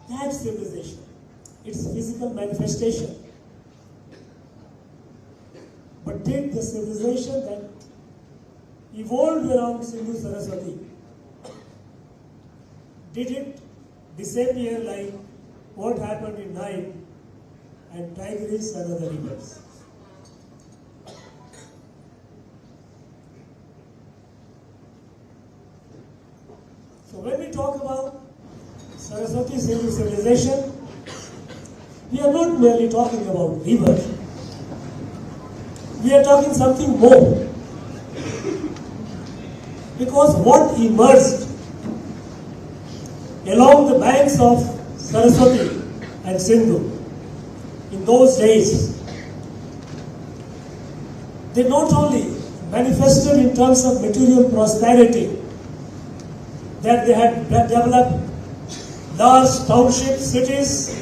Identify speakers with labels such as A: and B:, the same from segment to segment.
A: that civilization, its physical manifestation. But did the civilization that evolved around Sindhu Saraswati, did it disappear like what happened in Nile and Tigris and other rivers? So when we talk about Saraswati Sindhu civilization, we are not merely talking about rivers. We are talking something more. Because what emerged along the banks of Saraswati and Sindhu in those days, they not only manifested in terms of material prosperity, that they had developed large township cities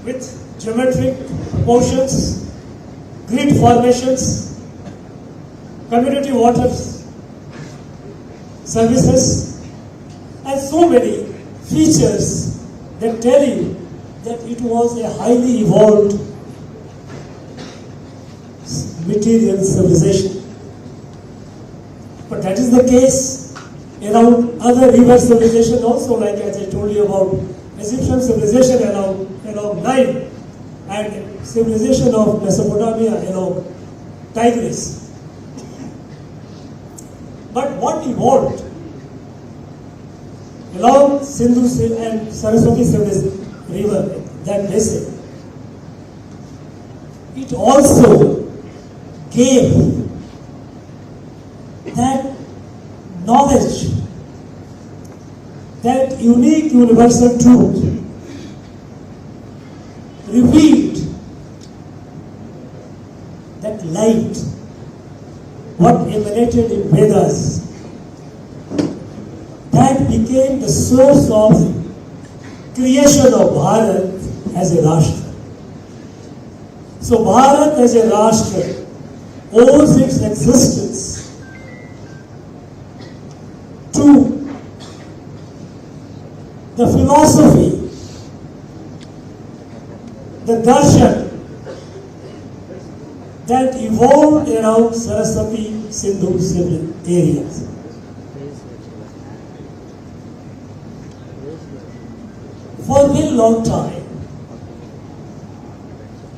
A: with geometric proportions, grid formations, community water services, and so many features that tell you that it was a highly evolved material civilization. But that is the case around other river civilization also, like as I told you about Egyptian civilization along Nile and civilization of Mesopotamia along Tigris. But what evolved along Sindhu and Saraswati river, that basin, it also gave that knowledge, that unique universal truth, revealed that light, what emanated in Vedas, that became the source of creation of Bharat as a Rashtra. So Bharat as a Rashtra owes its existence to the philosophy, the darshan that evolved around Saraswati Sindhu areas. For a very long time,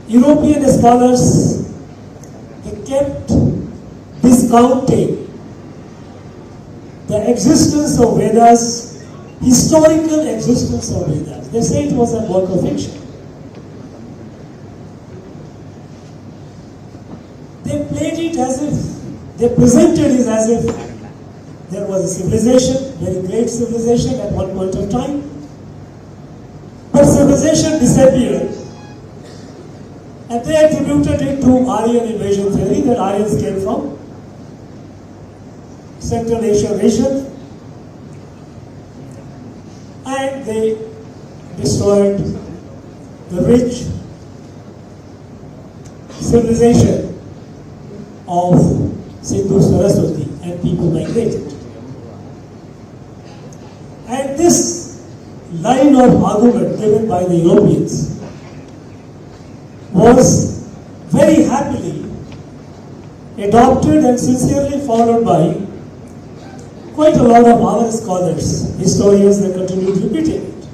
A: European scholars, they kept discounting the existence of Vedas, historical existence of Vedas. They say it was a work of fiction. They played it as if, they presented it as if there was a civilization, very great civilization at one point of time. But civilization disappeared. And they attributed it to Aryan invasion theory, that Aryans came from Central Asian region and they destroyed the rich civilization of Sindhu Saraswati and people migrated. And this line of argument given by the Europeans was very happily adopted and sincerely followed by quite a lot of our scholars, historians, that continue repeating it.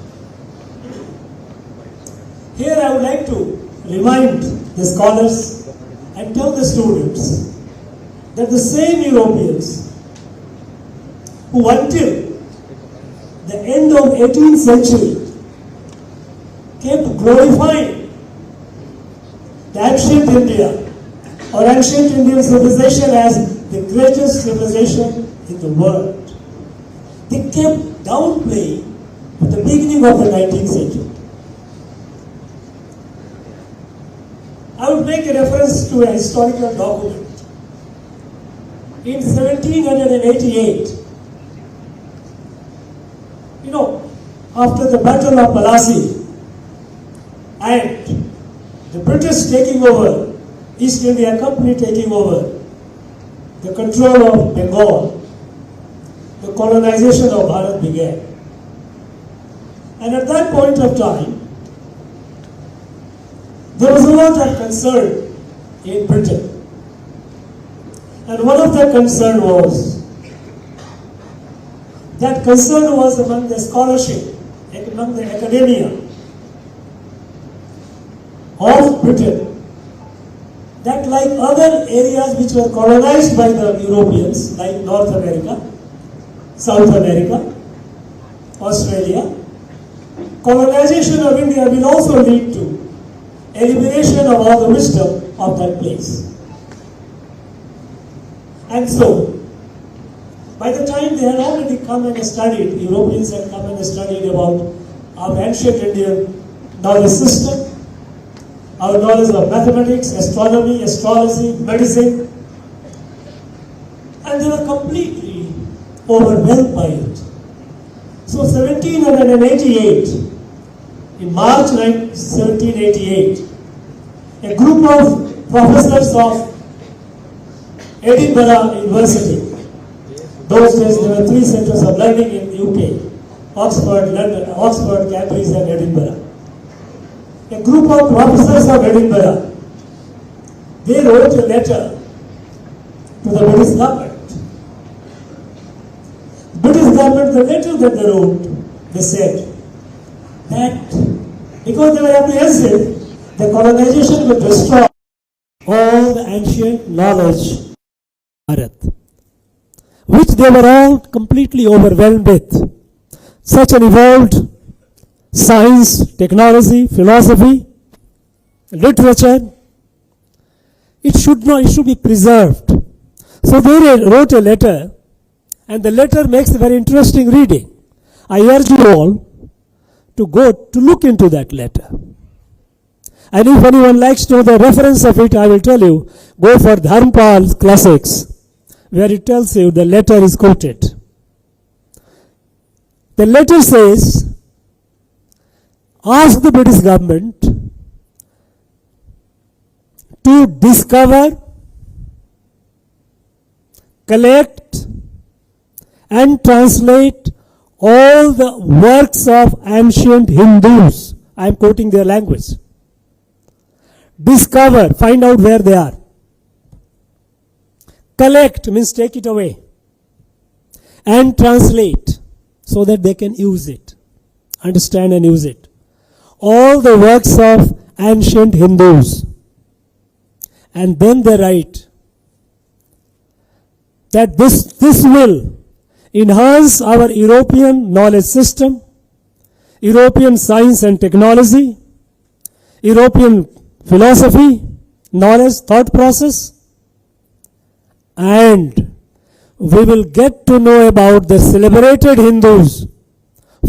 A: Here I would like to remind the scholars and tell the students that the same Europeans who until the end of 18th century kept glorifying the ancient India or ancient Indian civilization as the greatest civilization in the world. They kept downplaying at the beginning of the 19th century. I would make a reference to a historical document. In 1788, after the Battle of Plassey and the British taking over, East India Company taking over the control of Bengal, the colonization of Bharat began. And at that point of time, there was a lot of concern in Britain. And one of the concern was among the scholarship, among the academia of Britain, that like other areas which were colonized by the Europeans, like North America, South America, Australia, colonization of India will also lead to elimination of all the wisdom of that place. And so, by the time they had already come and studied, Europeans had come and studied about our ancient Indian knowledge system, our knowledge of mathematics, astronomy, astrology, medicine, and they were completely overwhelmed by it. So 1788, in March 1788, a group of professors of Edinburgh University, those days there were 3 centers of learning in the UK, Oxford, London, Oxford, Cambridge and Edinburgh. A group of professors of Edinburgh, they wrote a letter to the British government. British government, the letter that they wrote, they said that because they were apprehensive, the colonization would destroy all the ancient knowledge of Bharat, which they were all completely overwhelmed with. Such an evolved science, technology, philosophy, literature, it should be preserved. So they wrote a letter, and the letter makes a very interesting reading. I urge you all to go to look into that letter. And if anyone likes to know the reference of it, I will tell you, go for Dharmpal's Classics, where it tells you the letter is quoted. The letter says, ask the British government to discover, collect, and translate all the works of ancient Hindus. I am quoting their language. Discover, find out where they are. Collect means take it away. And translate so that they can use it, understand and use it. All the works of ancient Hindus. And then they write that this will enhance our European knowledge system, European science and technology, European philosophy, knowledge, thought process, and we will get to know about the celebrated Hindus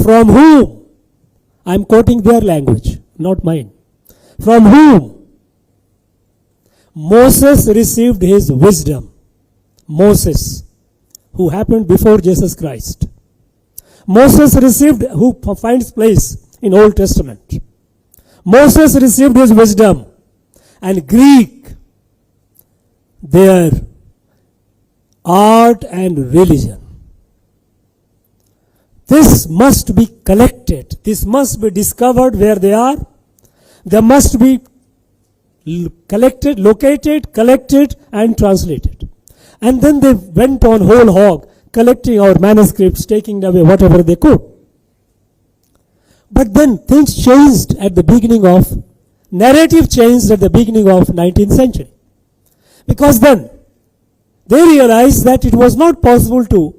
A: from whom, I am quoting their language, not mine, from whom Moses received his wisdom. Moses, who happened before Jesus Christ. Moses received, who finds place in Old Testament. Moses received his wisdom, and Greek, their art and religion. This must be collected. This must be discovered where they are. They must be collected, located, collected, and translated. And then they went on whole hog, collecting our manuscripts, taking away whatever they could. But then things changed at the beginning of, narrative changed at the beginning of 19th century. Because then they realized that it was not possible to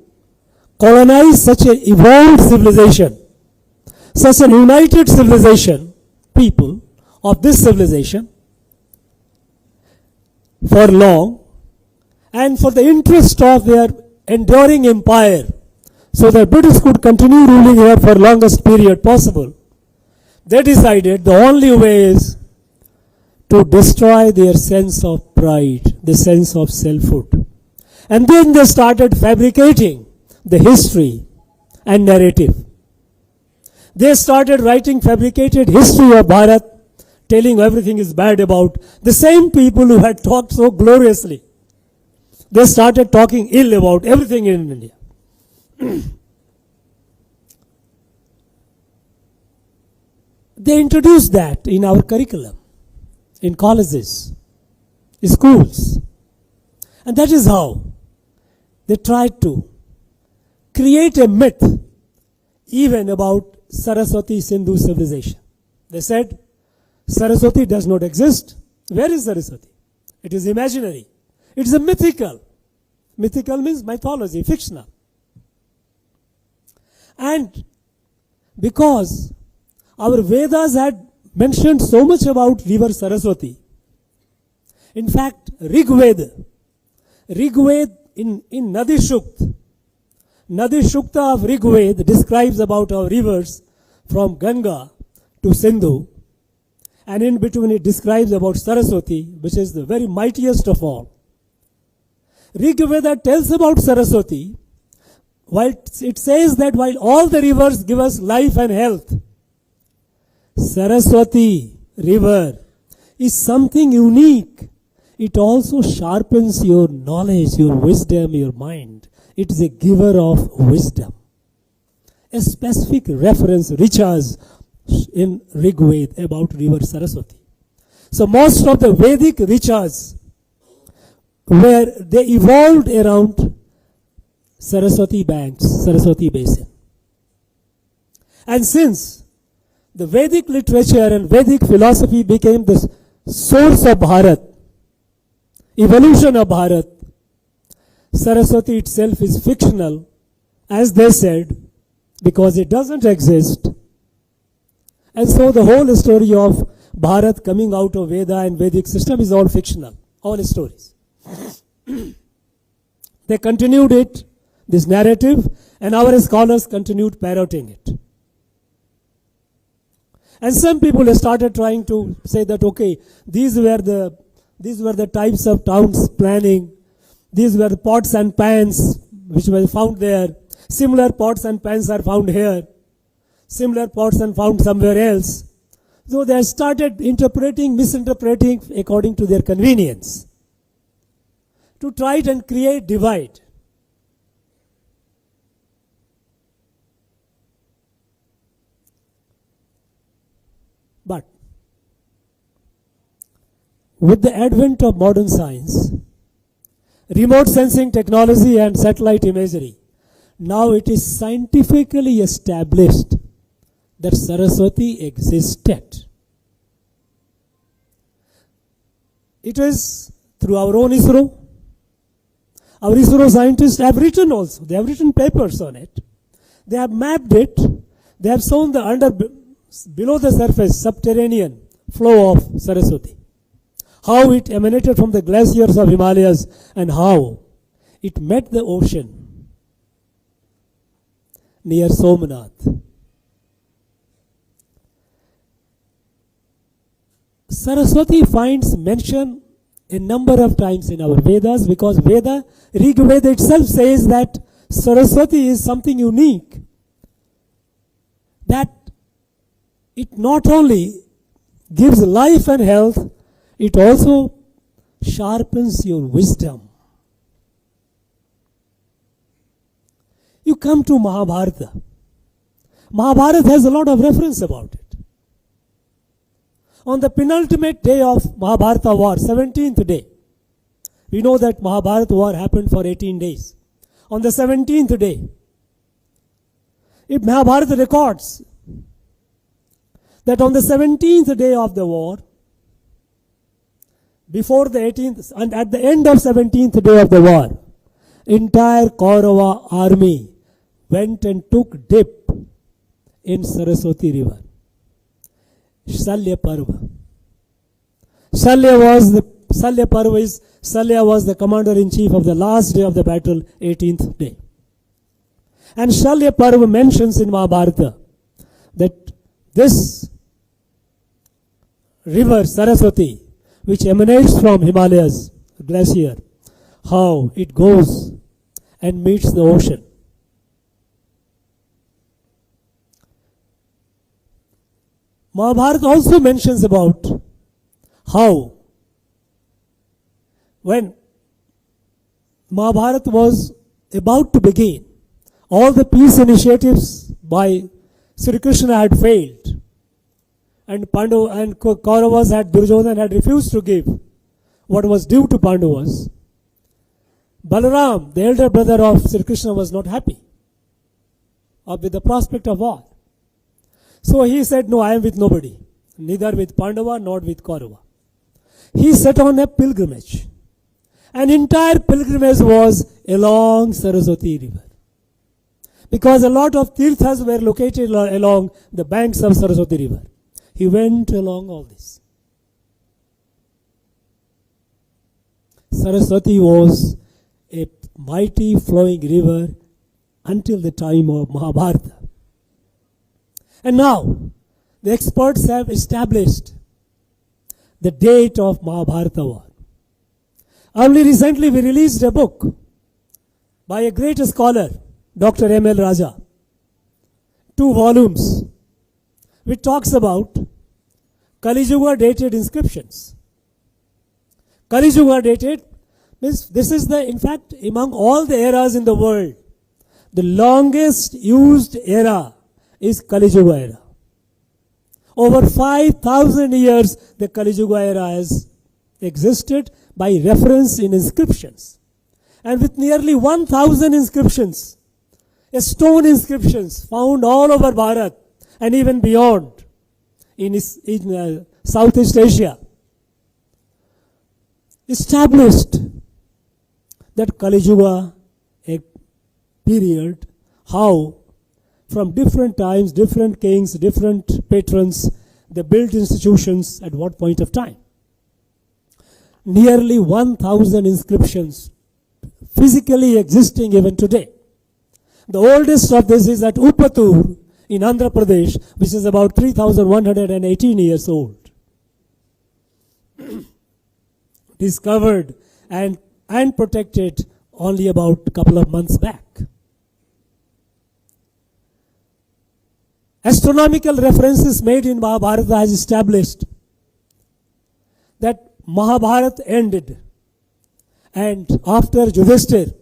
A: colonize such an evolved civilization, such an united civilization, people of this civilization, for long, and for the interest of their enduring empire, so that British could continue ruling here for longest period possible. They decided the only way is to destroy their sense of pride, the sense of selfhood. And then they started fabricating the history and narrative. They started writing fabricated history of Bharat, telling everything is bad about the same people who had talked so gloriously. They started talking ill about everything in India. They introduced that in our curriculum, in colleges, schools. And that is how they tried to create a myth even about Saraswati Sindhu civilization. They said, Saraswati does not exist. Where is Saraswati? It is imaginary. It is a mythical. Mythical means mythology, fictional. And because our Vedas had mentioned so much about river Saraswati, in fact, Rig Veda in Nadi Shukta of Rig Veda describes about our rivers from Ganga to Sindhu, and in between it describes about Saraswati, which is the very mightiest of all. Rig Veda tells about Saraswati, while it says that while all the rivers give us life and health, Saraswati river is something unique. It also sharpens your knowledge, your wisdom, your mind. It is a giver of wisdom. A specific reference reaches in Rig Veda about river Saraswati. So most of the Vedic riches where they evolved around Saraswati banks, Saraswati basin. And since the Vedic literature and Vedic philosophy became the source of Bharat, evolution of Bharat, Saraswati itself is fictional, as they said, because it doesn't exist. And so the whole story of Bharat coming out of Veda and Vedic system is all fictional, all stories. They continued it, this narrative, and our scholars continued parroting it. And some people started trying to say that, okay, these were the types of towns planning, these were the pots and pans which were found there. Similar pots and pans are found here. Similar pots and found somewhere else. So they started interpreting, misinterpreting according to their convenience, to try and create divide. But with the advent of modern science, remote sensing technology and satellite imagery, now it is scientifically established that Saraswati existed. It is through our own ISRO. Our ISRO scientists have written also. They have written papers on it. They have mapped it. They have shown the below the surface, subterranean flow of Saraswati. How it emanated from the glaciers of Himalayas and how it met the ocean near Somnath. Saraswati finds mention a number of times in our Vedas, because Rig Veda itself says that Saraswati is something unique, that it not only gives life and health, it also sharpens your wisdom. You come to Mahabharata. Mahabharata has a lot of reference about it. On the penultimate day of Mahabharata war, 17th day, we know that Mahabharata war happened for 18 days. On the 17th day, Mahabharata records that on the 17th day of the war, before the 18th, and at the end of 17th day of the war, entire Kaurava army went and took dip in Saraswati river. Shalya Parva. Shalya was the commander-in-chief of the last day of the battle, 18th day. And Shalya Parva mentions in Mahabharata that this river Saraswati, which emanates from Himalayas glacier, how it goes and meets the ocean. Mahabharata also mentions about how when Mahabharata was about to begin, all the peace initiatives by Sri Krishna had failed. and Kauravas had, Duryodhana had refused to give what was due to Pandavas, Balaram, the elder brother of Sri Krishna, was not happy with the prospect of war. So he said, no, I am with nobody, neither with Pandava nor with Kaurava. He set on a pilgrimage. An entire pilgrimage was along Saraswati river, because a lot of tirthas were located along the banks of Saraswati river. He went along all this. Saraswati was a mighty flowing river until the time of Mahabharata. And now, the experts have established the date of Mahabharata war. Only recently we released a book by a great scholar, Dr. M.L. Raja, 2 volumes, which talks about Kali Yuga dated inscriptions. Kali Yuga dated means this is the, in fact, among all the eras in the world, the longest used era is Kali Yuga era. Over 5,000 years the Kali Yuga era has existed by reference in inscriptions. And with nearly 1,000 inscriptions, stone inscriptions found all over Bharat and even beyond in Southeast Asia, established that Kali Yuga, a period, how from different times, different kings, different patrons, they built institutions at what point of time. Nearly 1,000 inscriptions physically existing even today. The oldest of this is at Uppatur in Andhra Pradesh, which is about 3,118 years old. Discovered and protected only about a couple of months back. Astronomical references made in Mahabharata has established that Mahabharata ended, and after Yudhishthir,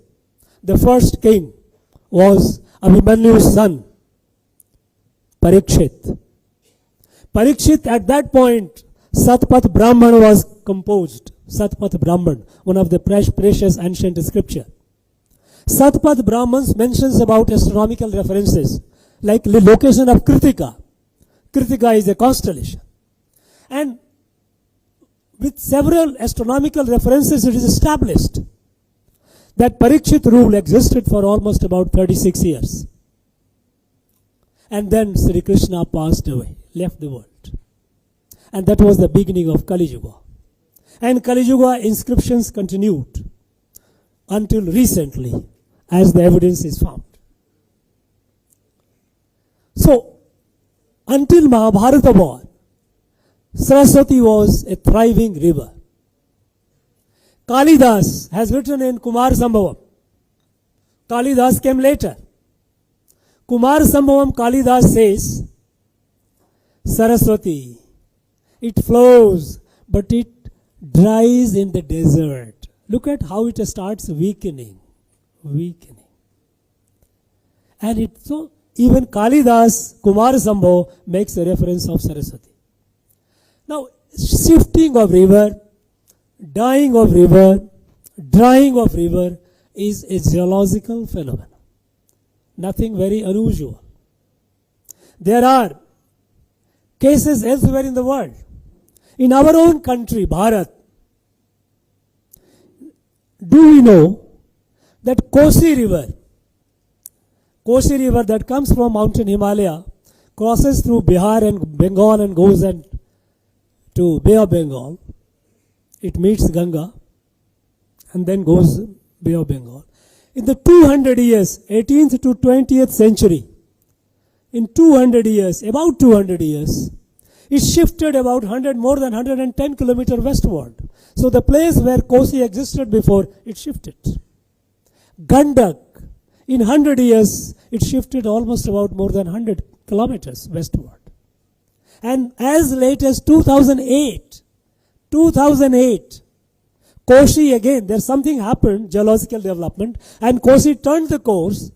A: the first king was Abhimanyu's son, Parikshit. Parikshit, at that point, Satpat Brahman was composed. Satpat Brahman, one of the precious ancient scripture. Satpat Brahmans mentions about astronomical references, like the location of Kritika. Kritika is a constellation. And with several astronomical references, it is established that Parikshit rule existed for almost about 36 years. And then Sri Krishna passed away, left the world. And that was the beginning of Kali Yuga. And Kali Yuga inscriptions continued until recently, as the evidence is found. So, until Mahabharata war, Saraswati was a thriving river. Kalidas has written in Kumar Sambhavam. Kalidas came later. Kumar Sambhavam Kalidas says, Saraswati, it flows, but it dries in the desert. Look at how it starts weakening. And so even Kalidas, Kumar Sambhav makes a reference of Saraswati. Now, shifting of river, dying of river, drying of river is a geological phenomenon. Nothing very unusual. There are cases elsewhere in the world. In our own country, Bharat, do we know that Kosi river that comes from mountain Himalaya, crosses through Bihar and Bengal and goes to Bay of Bengal. It meets Ganga and then goes Bay of Bengal. In the 200 years, 18th to 20th century, in 200 years, about 200 years, it shifted about more than 110 kilometers westward. So the place where Kosi existed before, it shifted. Gandak, in 100 years, it shifted almost about more than 100 kilometers westward. And as late as 2008, Kosi again, there's something happened, geological development, and Kosi turned the course,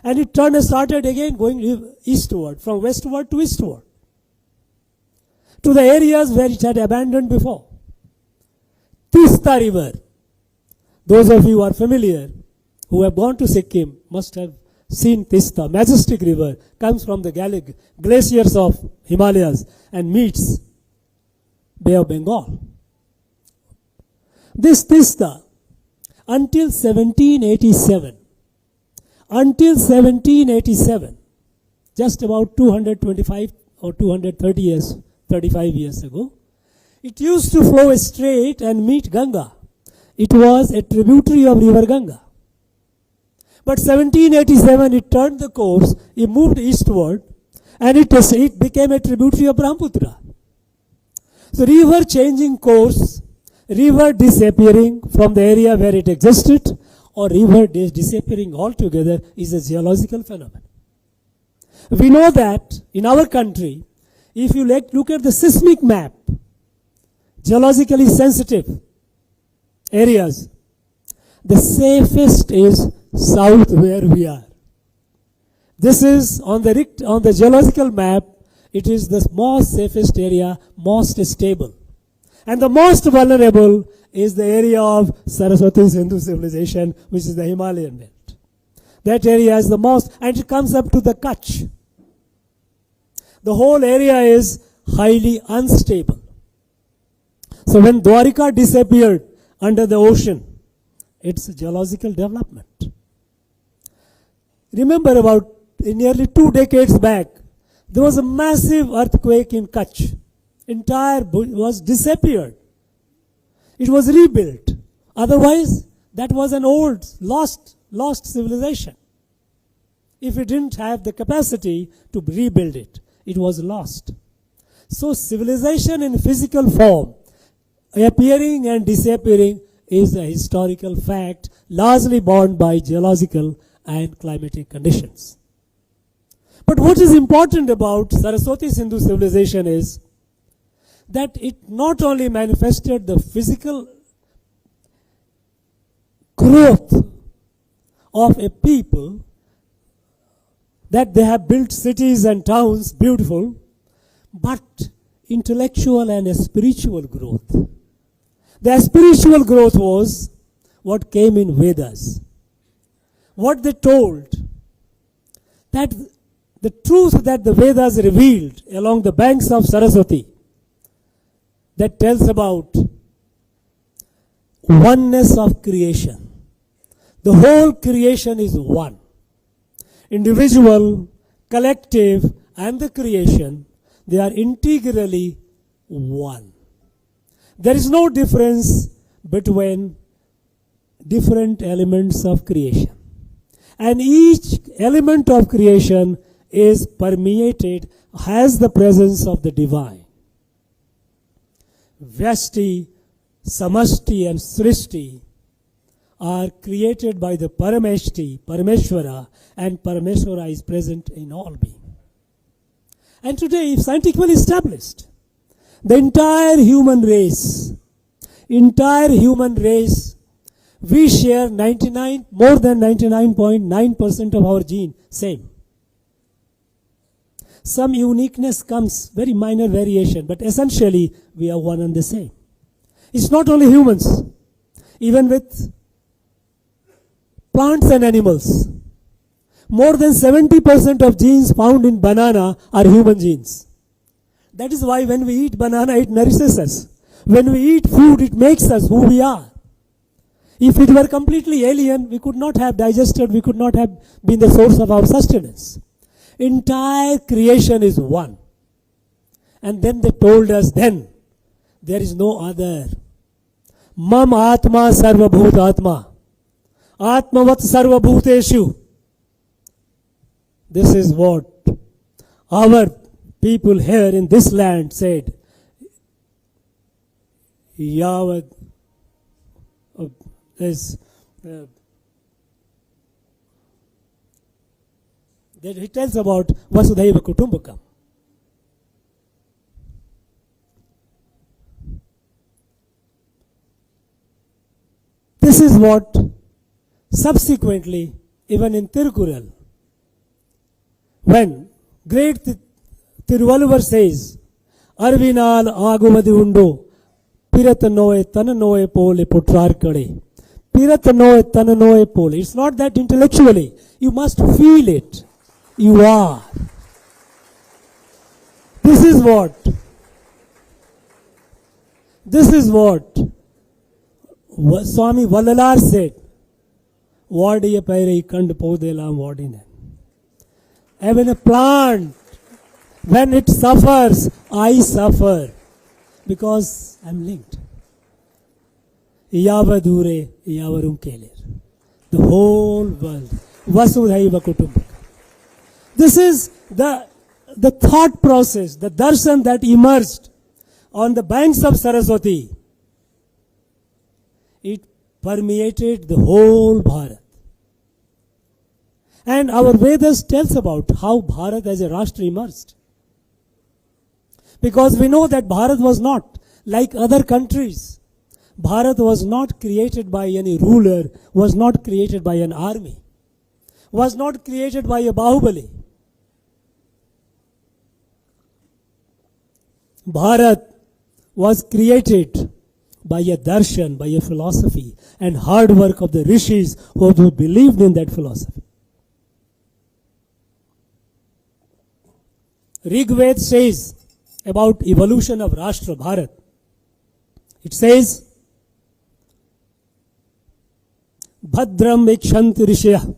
A: and it started again going eastward, from westward to eastward. to the areas where it had abandoned before. Tista River. Those of you who are familiar, who have gone to Sikkim, must have seen Tista, majestic river, comes from the glaciers of Himalayas and meets Bay of Bengal. This Tista, until 1787, just about 225 or 230 years, 35 years ago, it used to flow straight and meet Ganga. It was a tributary of river Ganga. But 1787 it turned the course, it moved eastward, and it became a tributary of Brahmaputra. So river changing course, river disappearing from the area where it existed, or river disappearing altogether is a geological phenomenon. We know that in our country, if you look at the seismic map, geologically sensitive areas, the safest is south where we are. This is on the geological map, it is the most safest area, most stable. And the most vulnerable is the area of Saraswati Sindhu civilization, which is the Himalayan belt. That area is the most, and it comes up to the Kutch. The whole area is highly unstable. So when Dwarika disappeared under the ocean, it's a geological development. Remember about nearly 2 decades back, there was a massive earthquake in Kutch. Entire was disappeared. It was rebuilt. Otherwise, that was an old, lost civilization. If it didn't have the capacity to rebuild it, it was lost. So civilization in physical form, appearing and disappearing, is a historical fact, largely borne by geological and climatic conditions. But what is important about Saraswati Sindhu civilization is that it not only manifested the physical growth of a people, that they have built cities and towns beautiful, but intellectual and spiritual growth. The spiritual growth was what came in Vedas. What they told, that the truth that the Vedas revealed along the banks of Saraswati, that tells about oneness of creation. The whole creation is one. Individual, collective, and the creation, they are integrally one. There is no difference between different elements of creation. And each element of creation is permeated, has the presence of the divine. Vyashti, Samashti, and Srishti are created by the Parameshti, Parameshwara, and Parameshwara is present in all being. And today, scientifically established, the entire human race, we share more than 99.9% of our gene, same. Some uniqueness comes, very minor variation, but essentially we are one and the same. It's not only humans, even with plants and animals. More than 70% of genes found in banana are human genes. That is why when we eat banana, it nourishes us. When we eat food, it makes us who we are. If it were completely alien, we could not have digested, we could not have been the source of our sustenance. Entire creation is one. And then they told us, then there is no other. Mam Atma Sarvabhut Atma. Atmavat Sarvabhuteshu. This is what our people here in this land said. Yavad is that he tells about Vasudhaiva Kutumbakam. This is what subsequently, even in Tirukural, when great Tiruvalluvar says, Arvinal aguvadi undo. Piratanoe tananoe pole putrarkade. Piratanoe tananoe pole. It's not that intellectually. You must feel it. You are. This is what Swami Vallalar said. Vadiya paire kand podelam vadine. Even a plant, when it suffers, I suffer. Because I'm linked. Iyavadure, iyavarum kelir. The whole world. Vasudhaiva kutumbaka. This is the thought process, the darshan that emerged on the banks of Saraswati. It permeated the whole Bharat. And our Vedas tells about how Bharat as a Rashtra emerged. Because we know that Bharat was not like other countries. Bharat was not created by any ruler, was not created by an army, was not created by a Bahubali. Bharat was created by a darshan, by a philosophy, and hard work of the rishis who believed in that philosophy. Rig Ved says about evolution of Rashtra Bharat. It says, Bhadram ikshanti rishya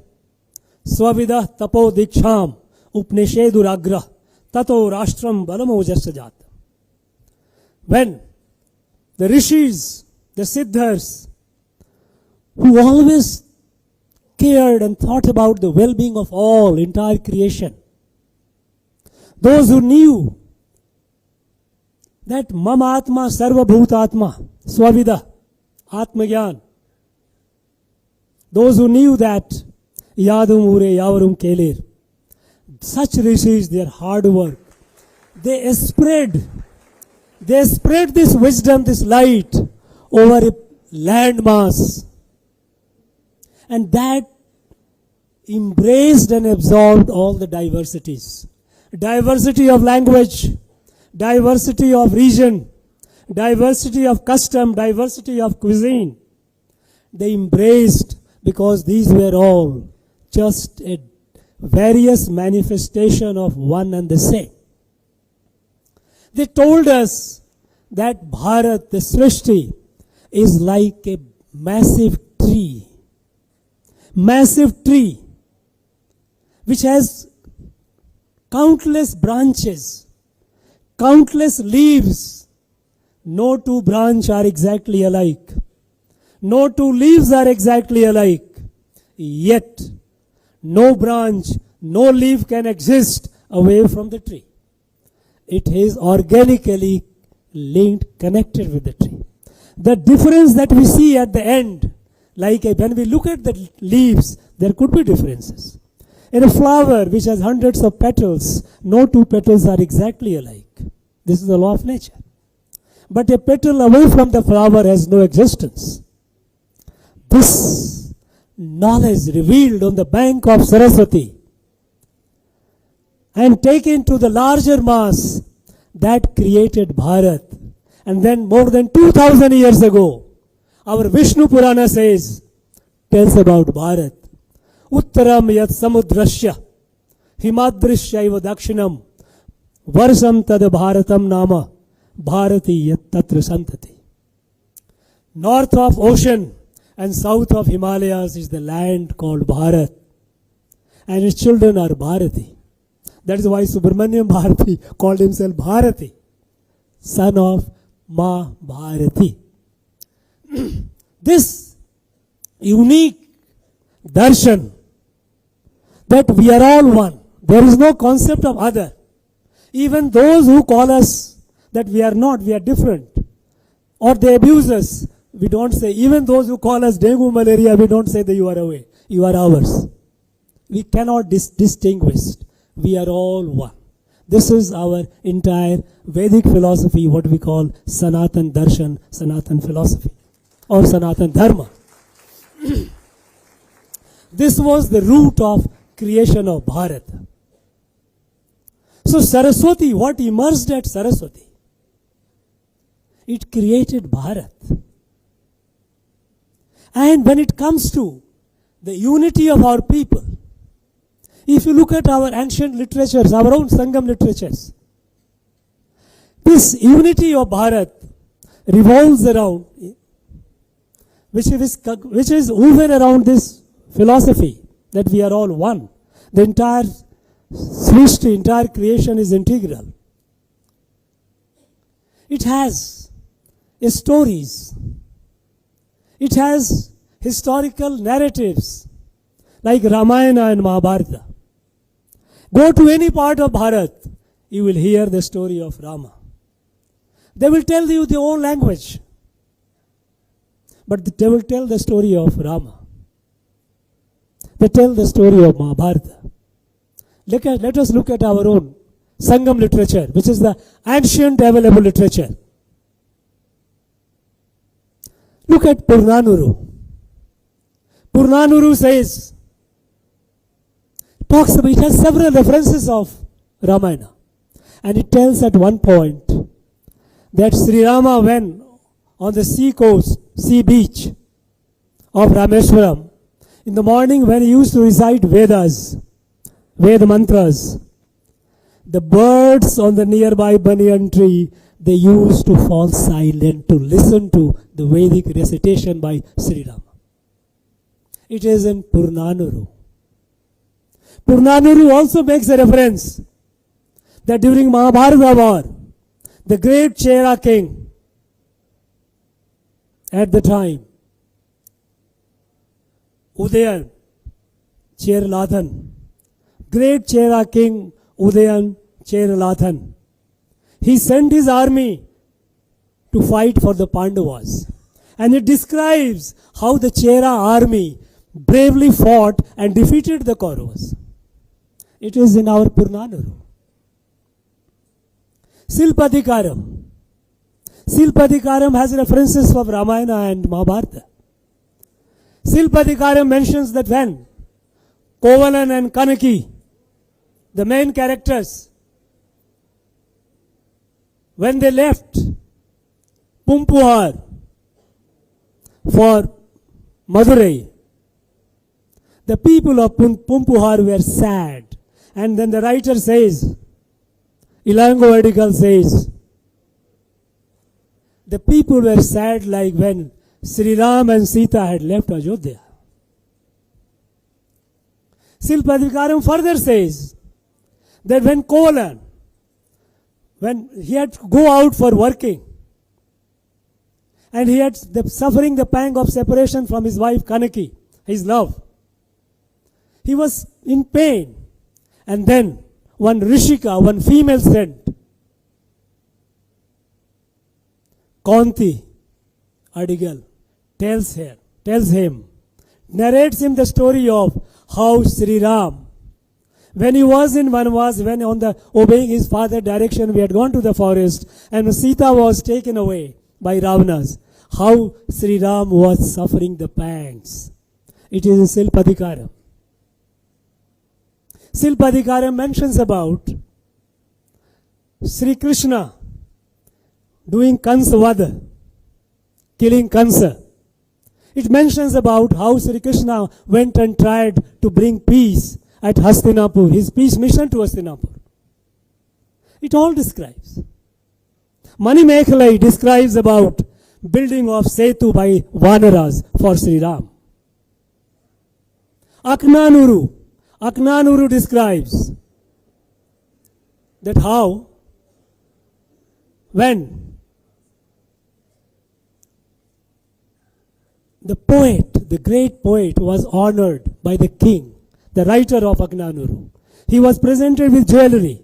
A: swavidah tapo diksham upnesheduragra tato rashtram balamojasajat. When the rishis, the siddhas, who always cared and thought about the well-being of all, entire creation, those who knew that mama atma sarva bhutatma swavida atmagyan, those who knew that yadum ure yavarum kelir, such rishis, their hard work, they spread this wisdom, this light over a landmass, and that embraced and absorbed all the diversities. Diversity of language, diversity of region, diversity of custom, diversity of cuisine. They embraced because these were all just a various manifestation of one and the same. They told us that Bharat, the Srishti, is like a massive tree which has countless branches, countless leaves. No two branches are exactly alike. No two leaves are exactly alike. Yet, no branch, no leaf can exist away from the tree. It is organically linked, connected with the tree. The difference that we see at the end, like when we look at the leaves, there could be differences. In a flower which has hundreds of petals, no two petals are exactly alike. This is the law of nature. But a petal away from the flower has no existence. This knowledge revealed on the bank of Saraswati and taken to the larger mass, that created Bharat. And then more than 2000 years ago, our Vishnu Purana tells about Bharat. Uttaram yat samudrasya himadrishya iva dakshinam varsam tad bharatam nama bharati yat tatra santati. North of ocean and south of Himalayas is the land called Bharat, and its children are Bharati. That is why Subramanyam Bharati called himself Bharati, son of Ma Bharati. This unique darshan that we are all one. There is no concept of other. Even those who call us that we are not, we are different, or they abuse us, we don't say. Even those who call us dengue, malaria, we don't say that you are away. You are ours. We cannot distinguish. We are all one. This is our entire Vedic philosophy, what we call Sanatan Darshan, Sanatan philosophy, or Sanatan Dharma. This was the root of creation of Bharat. So Saraswati, what emerged at Saraswati? It created Bharat. And when it comes to the unity of our people, if you look at our ancient literatures, our own Sangam literatures, this unity of Bharat revolves around, which is woven around this philosophy that we are all one. The entire Srishti, entire creation is integral. It has stories. It has historical narratives like Ramayana and Mahabharata. Go to any part of Bharat, you will hear the story of Rama. They will tell you their own language, but they will tell the story of Rama. They tell the story of Mahabharata. Let us look at our own Sangam literature, which is the ancient available literature. Look at Purnanuru. Purnanuru says, talks about, it has several references of Ramayana. And it tells at one point that Sri Rama went on the sea beach of Rameswaram. In the morning when he used to recite Vedas, Veda mantras, the birds on the nearby banyan tree, they used to fall silent to listen to the Vedic recitation by Sri Rama. It is in Purnanuru. Purnanuru also makes a reference that during Mahabharata war, the great Chera king at the time, Udayan Cherlathan, great Chera king Udayan Cherlathan, he sent his army to fight for the Pandavas. And it describes how the Chera army bravely fought and defeated the Kauravas. It is in our Purnanuru. Silpadikaram. Silpadikaram has references of Ramayana and Mahabharata. Silpadikaram mentions that when Kovalan and Kanaki, the main characters, when they left Pumpuhar for Madurai, the people of Pumpuhar were sad. And then the writer says, Ilango article says, the people were sad like when Sri Ram and Sita had left Ajodhya. Silpadikaram further says that when Kovalan, when he had to go out for working, and he had suffering the pang of separation from his wife Kanaki, his love, he was in pain. And then one Rishika, one female saint, Kaunti Adigal, tells him, narrates him the story of how Sri Ram, when he was in Vanvas, when on the obeying his father's direction, we had gone to the forest, and Sita was taken away by Ravanas, how Sri Ram was suffering the pangs. It is in Silpadikaram. Silpadikaram mentions about Sri Krishna doing Kansa Vada, killing Kansa. It mentions about how Sri Krishna went and tried to bring peace at Hastinapur, his peace mission to Hastinapur. It all describes. Manimekhalai describes about building of Setu by Vanaras for Sri Ram. Aknanuru describes that how, when the poet, the great poet, was honored by the king, the writer of Aknanuru, he was presented with jewelry.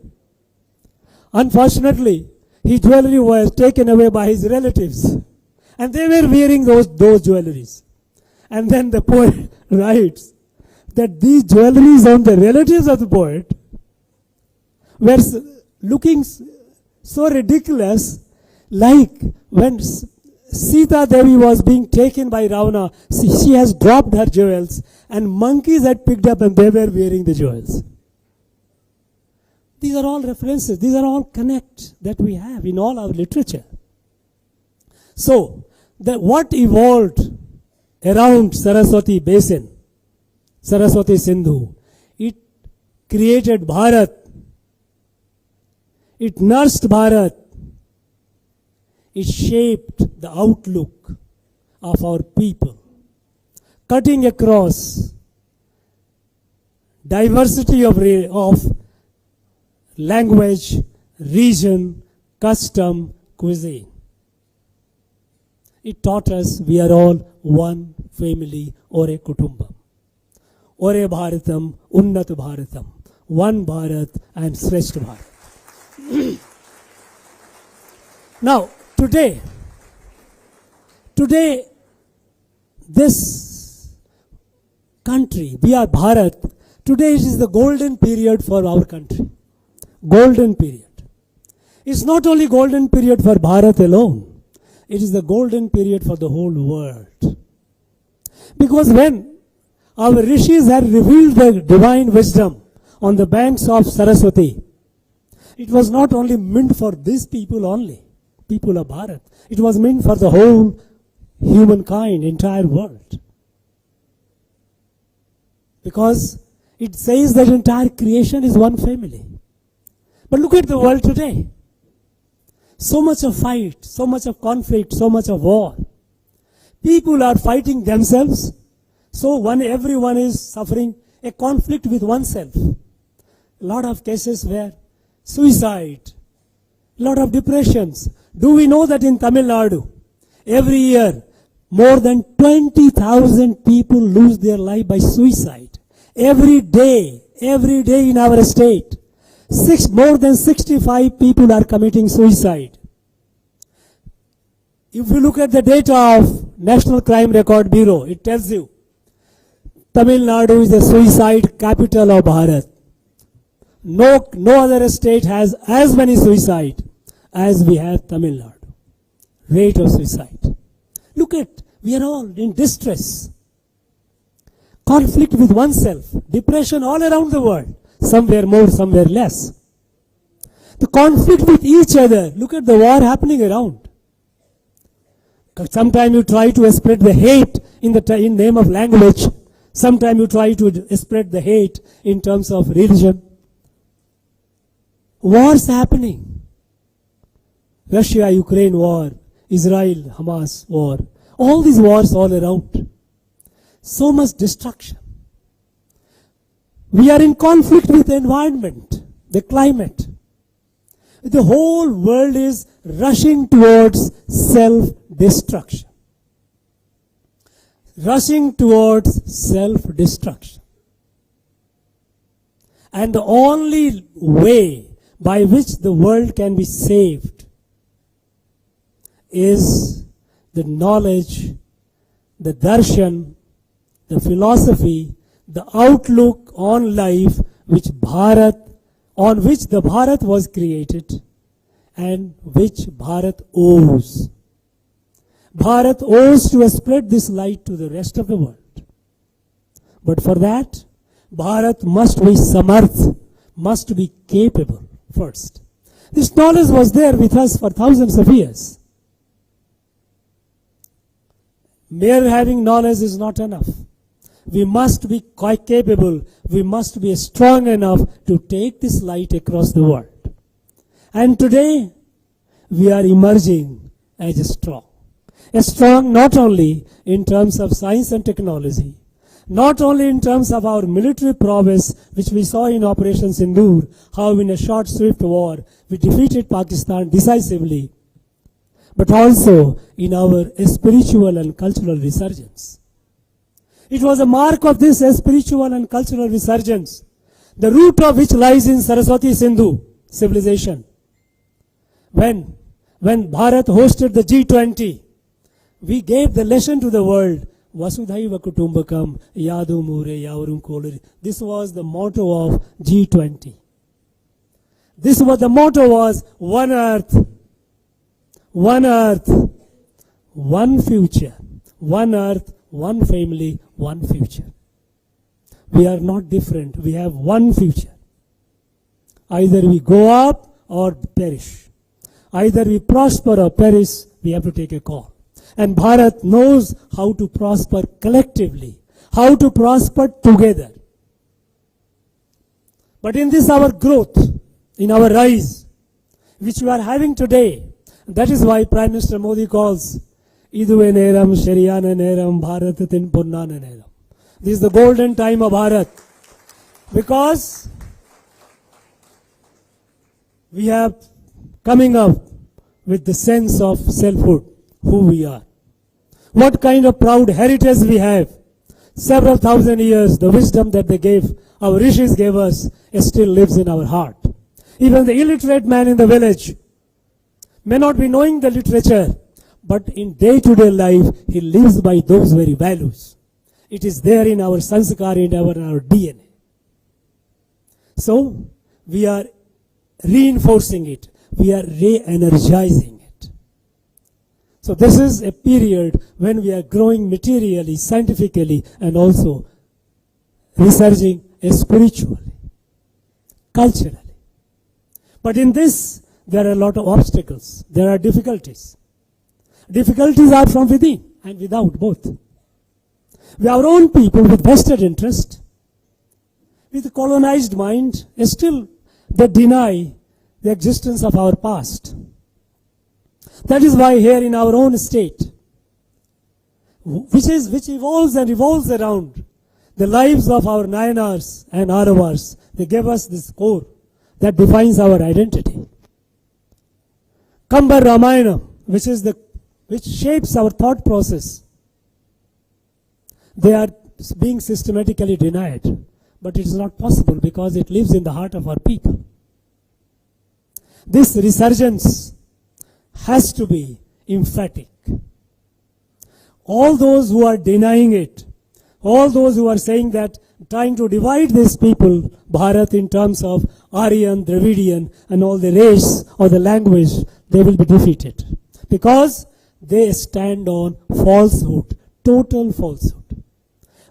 A: Unfortunately, his jewelry was taken away by his relatives, and they were wearing those jewelries. And then the poet writes that these jewelries on the relatives of the poet were looking so ridiculous, like when Sita Devi was being taken by Ravana, she has dropped her jewels, and monkeys had picked up and they were wearing the jewels. These are all references, these are all connect that we have in all our literature. So, what evolved around Saraswati Basin, Saraswati Sindhu, it created Bharat, it nursed Bharat, it shaped the outlook of our people, cutting across diversity of language, region, custom, cuisine. It taught us we are all one family, Ore Kutumbam. Ore Bharatam, Unnat Bharatam. One Bharat and Shrestha Bharat. Now, today, this country, we are Bharat, today it is the golden period for our country. Golden period. It's not only golden period for Bharat alone. It is the golden period for the whole world. Because when our rishis had revealed their divine wisdom on the banks of Saraswati, it was not only meant for these people only, people of Bharat. It was meant for the whole humankind, entire world. Because it says that entire creation is one family. But look at the world today. So much of fight, so much of conflict, so much of war. People are fighting themselves. So everyone is suffering a conflict with oneself. A lot of cases where suicide, a lot of depressions. Do we know that in Tamil Nadu, every year, more than 20,000 people lose their life by suicide. Every day in our state. More than 65 people are committing suicide. If you look at the data of National Crime Record Bureau, it tells you Tamil Nadu is the suicide capital of Bharat. No other state has as many suicide as we have Tamil Nadu. Rate of suicide. Look at, we are all in distress. Conflict with oneself. Depression all around the world. Somewhere more, somewhere less. The conflict with each other. Look at the war happening around. Sometimes you try to spread the hate in name of language. Sometimes you try to spread the hate in terms of religion. Wars happening. Russia-Ukraine war, Israel-Hamas war. All these wars all around. So much destruction. We are in conflict with the environment, the climate. The whole world is rushing towards self-destruction. Rushing towards self-destruction. And the only way by which the world can be saved is the knowledge, the darshan, the philosophy, the outlook on life on which the Bharat was created and which Bharat owes. Bharat owes to spread this light to the rest of the world. But for that, Bharat must be samarth, must be capable first. This knowledge was there with us for thousands of years. Mere having knowledge is not enough. We must be quite capable, we must be strong enough to take this light across the world. And today, we are emerging as strong. Strong not only in terms of science and technology, not only in terms of our military prowess, which we saw in Operation Sindoor, how in a short, swift war, we defeated Pakistan decisively, but also in our spiritual and cultural resurgence. It was a mark of this spiritual and cultural resurgence, the root of which lies in Saraswati Sindhu civilization. When Bharat hosted the G20, we gave the lesson to the world, Vasudhaiva Kutumbakam, Yadu Mure, Yavarum Kolari. This was the motto of G20. The motto was one earth, one future. One earth, one family, one future. We are not different. We have one future. Either we go up or perish. Either we prosper or perish. We have to take a call. And Bharat knows how to prosper collectively, how to prosper together. But in this our growth, in our rise, which we are having today, that is why Prime Minister Modi calls Iduve Neram, Shariyana Neram, Bharat Tin Purnana Neram. This is the golden time of Bharat. Because we are coming up with the sense of selfhood, who we are. What kind of proud heritage we have. Several thousand years, the wisdom that they gave, our rishis gave us, it still lives in our heart. Even the illiterate man in the village may not be knowing the literature, but in day-to-day life, he lives by those very values. It is there in our sanskar, in our DNA. So, we are reinforcing it. We are re-energizing it. So this is a period when we are growing materially, scientifically, and also researching spiritually, culturally. But in this, there are a lot of obstacles. There are difficulties. Difficulties are from within and without, both. We are our own people with vested interest, with a colonized mind, still they deny the existence of our past. That is why here in our own state, which evolves and revolves around the lives of our Nayanars and Aravars, they gave us this core that defines our identity. Kambar Ramayana, which shapes our thought process, they are being systematically denied. But it is not possible because it lives in the heart of our people. This resurgence has to be emphatic. All those who are denying it, all those who are saying that, trying to divide these people, Bharat, in terms of Aryan, Dravidian, and all the race or the language, they will be defeated. Because they stand on falsehood, total falsehood.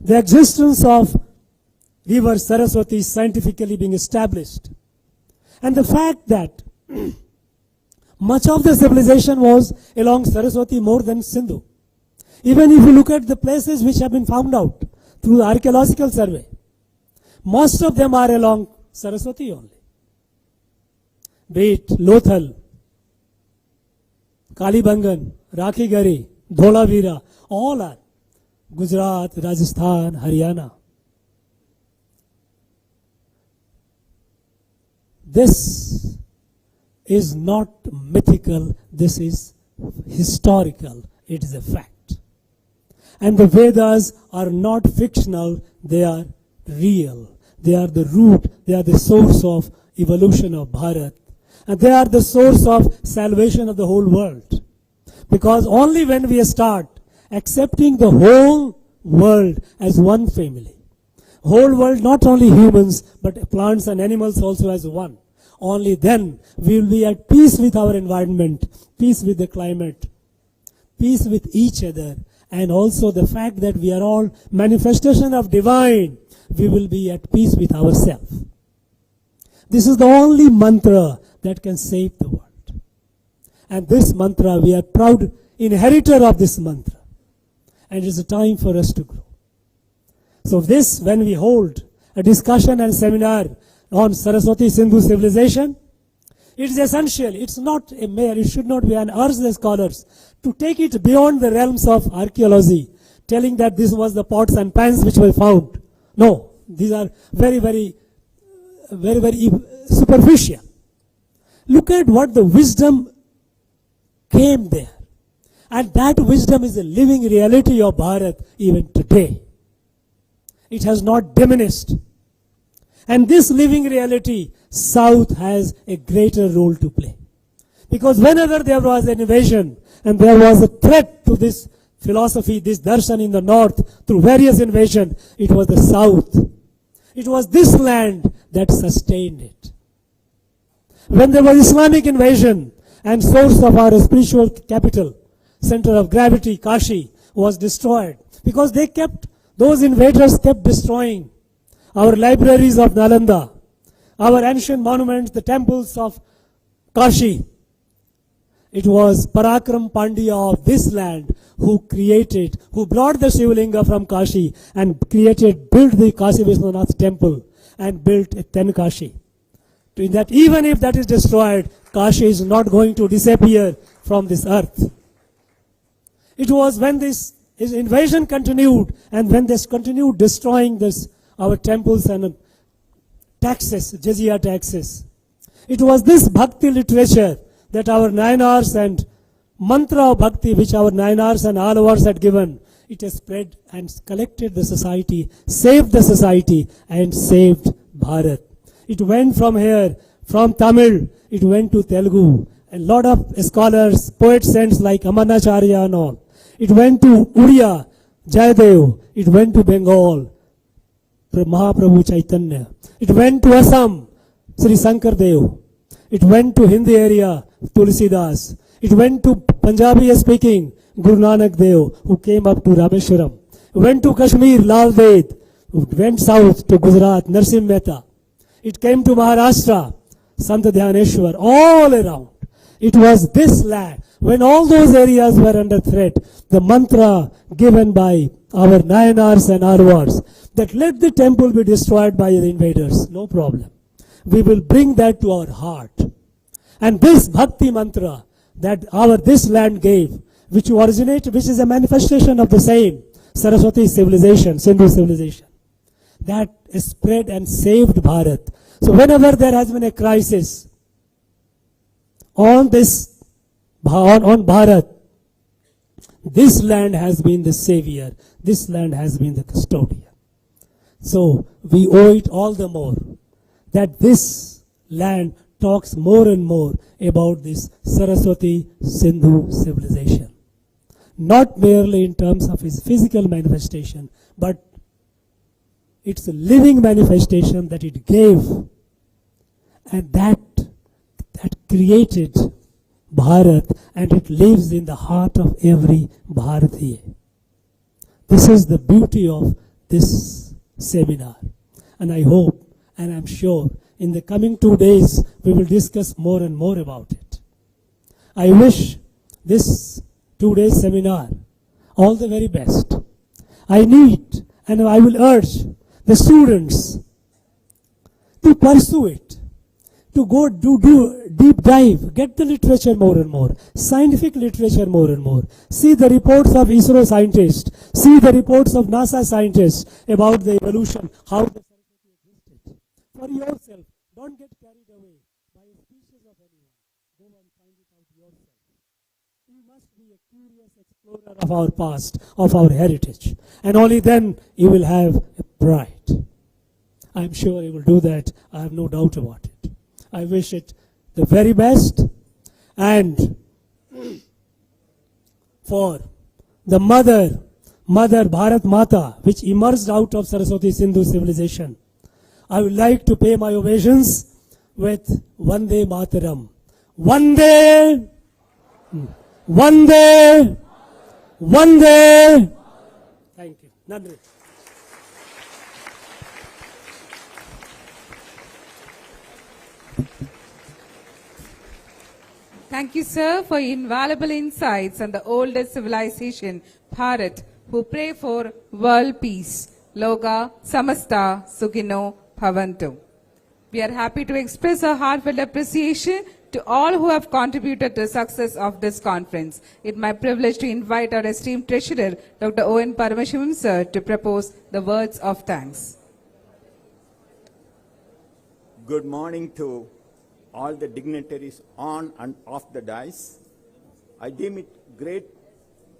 A: The existence of river Saraswati is scientifically being established. And the fact that much of the civilization was along Saraswati more than Sindhu. Even if you look at the places which have been found out through the archaeological survey, most of them are along Saraswati only. Be it Lothal, Kalibangan, Rakhigari, Dholavira, all are Gujarat, Rajasthan, Haryana. This is not mythical, this is historical, it is a fact. And the Vedas are not fictional, they are real. They are the root, they are the source of evolution of Bharat. And they are the source of salvation of the whole world. Because only when we start accepting the whole world as one family, whole world, not only humans, but plants and animals also as one, only then we will be at peace with our environment, peace with the climate, peace with each other, and also the fact that we are all manifestation of divine, we will be at peace with ourselves. This is the only mantra that can save the world. And this mantra, we are proud inheritor of this mantra. And it is a time for us to grow. So this, when we hold a discussion and seminar on Saraswati Sindhu civilization, it is essential. It's not a mere, it should not be an urge the scholars to take it beyond the realms of archaeology, telling that this was the pots and pans which were found. No, these are very superficial. Look at what the wisdom came there. And that wisdom is a living reality of Bharat even today. It has not diminished. And this living reality, South has a greater role to play. Because whenever there was an invasion and there was a threat to this philosophy, this darshan in the North, through various invasions, it was the South. It was this land that sustained it. When there was Islamic invasion and source of our spiritual capital, center of gravity, Kashi, was destroyed. Because those invaders kept destroying our libraries of Nalanda, our ancient monuments, the temples of Kashi. It was Parakram Pandya of this land who brought the Shivlinga from Kashi and built the Kashi Vishwanath temple and built a Tenkashi. In that, even if that is destroyed, Kashi is not going to disappear from this earth. It was when his invasion continued and when they continued destroying our temples and taxes, jizya taxes. It was this bhakti literature that our Nayanars and mantra of bhakti which our Nayanars and Alavars had given, it has spread and collected the society, saved the society and saved Bharat. It went from here, from Tamil, it went to Telugu. A lot of scholars, poet saints like Amanacharya and all. It went to Uriya, Jayadev. It went to Bengal, Mahaprabhu Chaitanya. It went to Assam, Sri Shankar Dev. It went to Hindi area, Tulsidas. It went to Punjabi speaking, Guru Nanak Dev, who came up to Rameshwaram. It went to Kashmir, Lal Ved. It went south to Gujarat, Narsim Mehta. It came to Maharashtra, Sant Dhyaneshwar, all around. It was this land. When all those areas were under threat, the mantra given by our Nayanars and Arvars, that let the temple be destroyed by the invaders, no problem. We will bring that to our heart. And this bhakti mantra that this land gave, which is a manifestation of the same Saraswati civilization, Sindhu civilization, that spread and saved Bharat. So whenever there has been a crisis on Bharat, this land has been the savior. This land has been the custodian. So we owe it all the more that this land talks more and more about this Saraswati Sindhu civilization. Not merely in terms of its physical manifestation, but its living manifestation that it gave, and that created Bharat, and it lives in the heart of every Bharatiya. This is the beauty of this seminar, and I hope and I'm sure in the coming 2 days we will discuss more and more about it. I wish this 2 days seminar all the very best. I need and I will urge the students to pursue it, to go do deep dive, get the literature more and more, scientific literature more and more. See the reports of ISRO scientists, see the reports of NASA scientists about the evolution, how the Saraswati existed. For yourself, don't get carried away by a species of anyone. Go and find it out yourself. You must be a curious explorer of our past, of our heritage, and only then you will have a pride. I'm sure you will do that. I have no doubt about it. I wish it the very best, and for the mother Bharat Mata, which emerged out of Saraswati Sindhu civilization, I would like to pay my ovations with Vande Mataram. Vande, Vande, Vande. Thank you. Nandri.
B: Thank you, sir, for your invaluable insights on the oldest civilization, Bharat, who pray for world peace. Loka Samasta Sukhino Bhavantu. We are happy to express our heartfelt appreciation to all who have contributed to the success of this conference. It's my privilege to invite our esteemed treasurer, Dr. O.N. Parameshivam, sir, to propose the words of thanks.
C: Good morning to all the dignitaries on and off the dais. I deem it great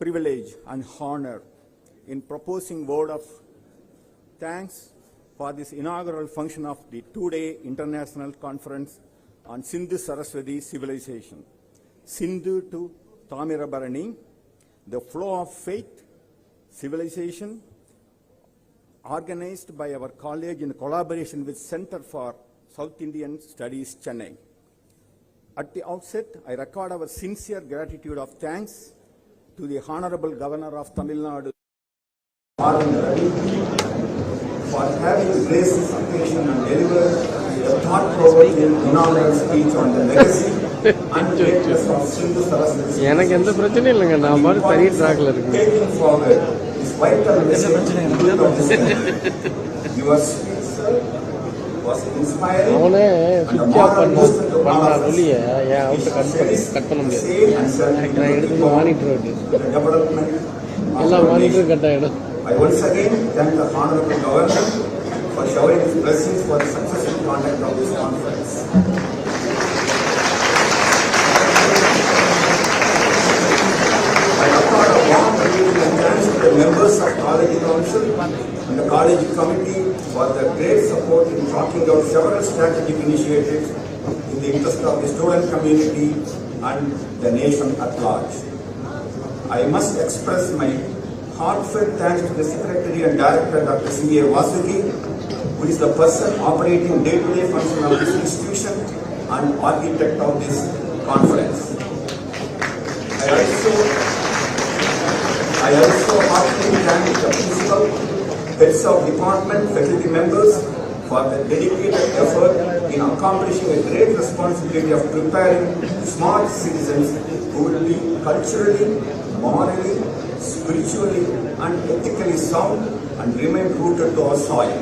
C: privilege and honor in proposing word of thanks for this inaugural function of the 2-day international conference on Sindhu Saraswati civilization. Sindhu to Tamirabarani, the flow of faith, civilization, organized by our college in collaboration with Center for South Indian Studies, Chennai. At the outset, I record our sincere gratitude of thanks to the Honorable Governor of Tamil Nadu, Ravi, for having graced this occasion and delivered a thought-provoking inaugural speech on the legacy and the greatness of Sindhu Saraswati.
D: எனக்கு எந்த பிரச்சனையும் இல்லைங்க, நான் பாட்டு தனி ட்ராக்ல இருக்கேன்.
C: Taking forward this vital message your speech, sir, was inspiring.
D: அவனே சுவிட்ச் ஆஃப் பண்ண வெளியே ஏன் அவுட்டை கட் பண்ண முடியாது. நான் எடுத்து மானிட்டர் இருக்கு, எல்லாம் மானிட்டரும் கட் ஆகிடும்.
C: I once again thank the Honorable Governor for showering his blessings for the successful conduct of this conference. I applaud a warm greeting and thanks to the members of College Council and the College Committee for their great support in tracking out several strategic initiatives in the interest of the student community and the nation at large. I must express my heartfelt thanks to the Secretary and Director Dr. C.A. Vasuki, who is the person operating day-to-day function of this institution and architect of this conference. I also heartily thank the principal, heads of department, faculty members for their dedicated effort in accomplishing a great responsibility of preparing smart citizens who will be culturally, morally, spiritually and ethically sound and remain rooted to our soil.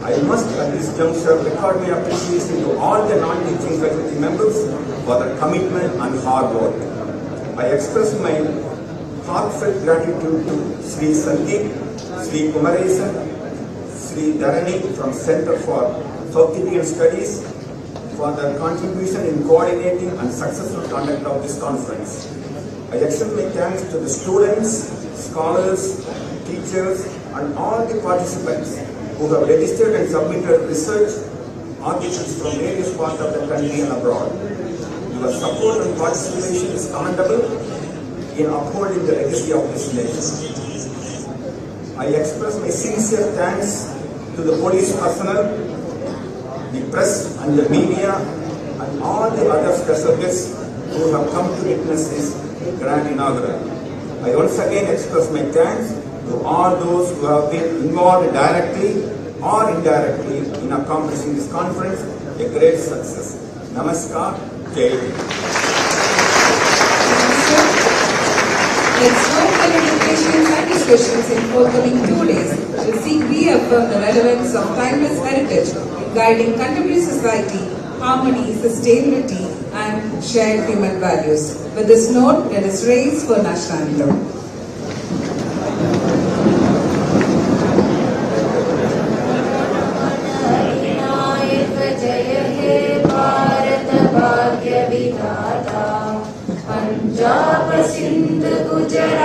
C: I must at this juncture record my appreciation to all the non-teaching faculty members for their commitment and hard work. I express my heartfelt gratitude to Sri Sandeep, Sri Kumaresan, Sri Dharani from Center for South Indian Studies for their contribution in coordinating and successful conduct of this conference. I extend my thanks to the students, scholars, teachers and all the participants who have registered and submitted research articles from various parts of the country and abroad. Your support and participation is commendable in upholding the legacy of this nation. I express my sincere thanks to the police personnel, the press and the media and all the other special guests who have come to witness this grand inaugural. I once again express my thanks to all those who have been involved directly or indirectly in accomplishing this conference a great success. Namaskar. Jai Hind.
B: Its local education and discussions in forthcoming 2 days will seek reaffirm the relevance of timeless heritage in guiding contemporary society, harmony, sustainability and shared human values. With this note, let us raise for national anthem.
E: Punjab Sindh Gujarat